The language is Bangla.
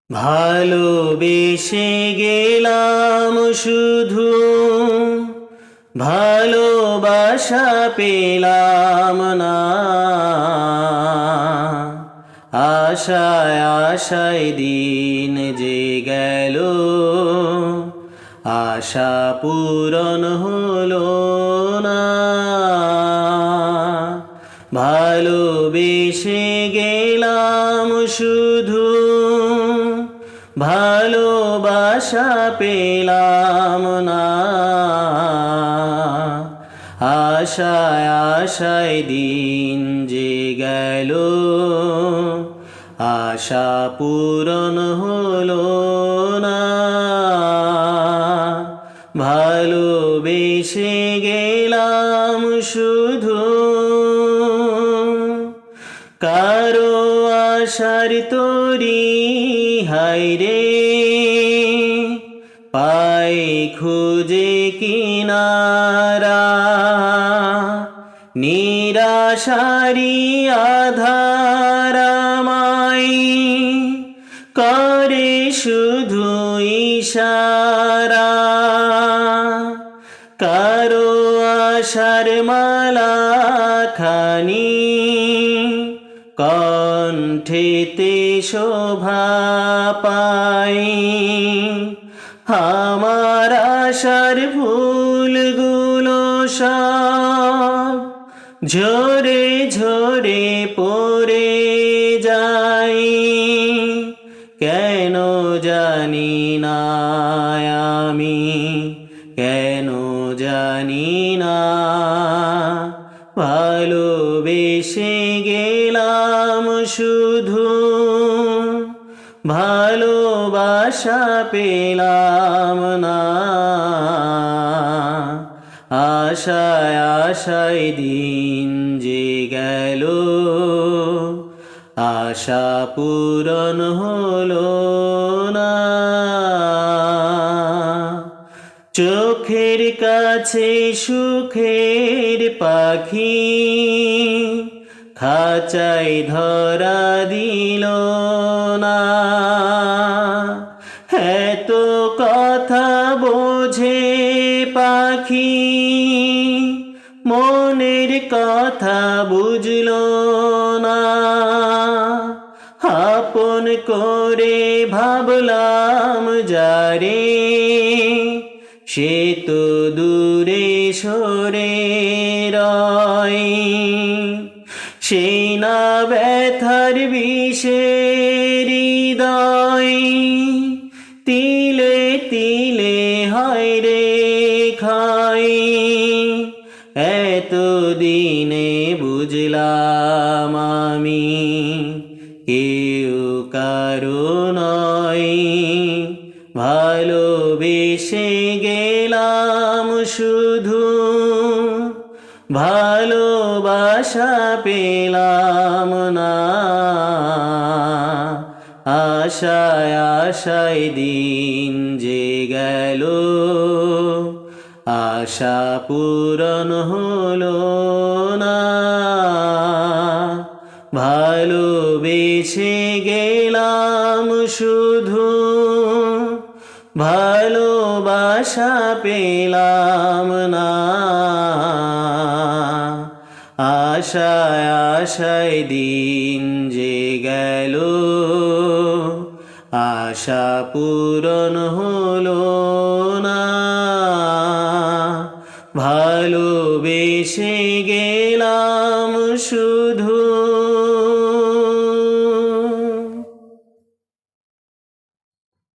ভালোবেসে গেলাম শুধু, ভালোবাসা পেলাম না। আশায় আশায় দিন যে গেল, আশা পূরণ হলো না। ভালোবেসে গেলাম শুধু, ভালোবাসা পেলাম না। আশায় আশায় দিন যে গেল, আশা পূরণ হলো না। ভালোবেসে গেলাম শুধু, কারো আশার তরি হায়রে, পাই খুঁজে কিনারা। নিরাশারি আধারামাই করে শুধু ইশারা। কারো আশার মালা খানি কণ্ঠেতে শোভা পাই। আমার আশার ফুলগুলো সব ঝরে ঝরে পড়ে যায়। কেন জানি না আমি, কেন জানি না। ভালোবেসে গেলাম শুধু, ভালোবাসা পেলাম না। আশায় আশায় দিন যে গেল, আশা পূরণ হলো না। চোখের কাছে সুখের পাখি খাঁচায় ধরা দিল না। এত কথা বোঝে পাখি, মনের কথা বুঝল না। আপন করে ভাবলাম যারে, সে তো দূরে সরে রয়। সেই না ব্যথার বিষের হৃদয়, তিলে তিলে হয় রে ক্ষয়। এতদিনে বুঝলাম আমি, কেউ কারো নয়। ভালোবেসে গেলাম শুধু, ভালোবাসা পেলাম না। আশায় আশায় দিন যে গেল, আশা পূরণ হলো না। ভালোবেসে গেলাম শুধু, ভালোবাসা পেলাম না। আশায় আশায় দিন যে গেল, আশা পূরণ হলো না। ভালোবেসে গেলাম শুধু।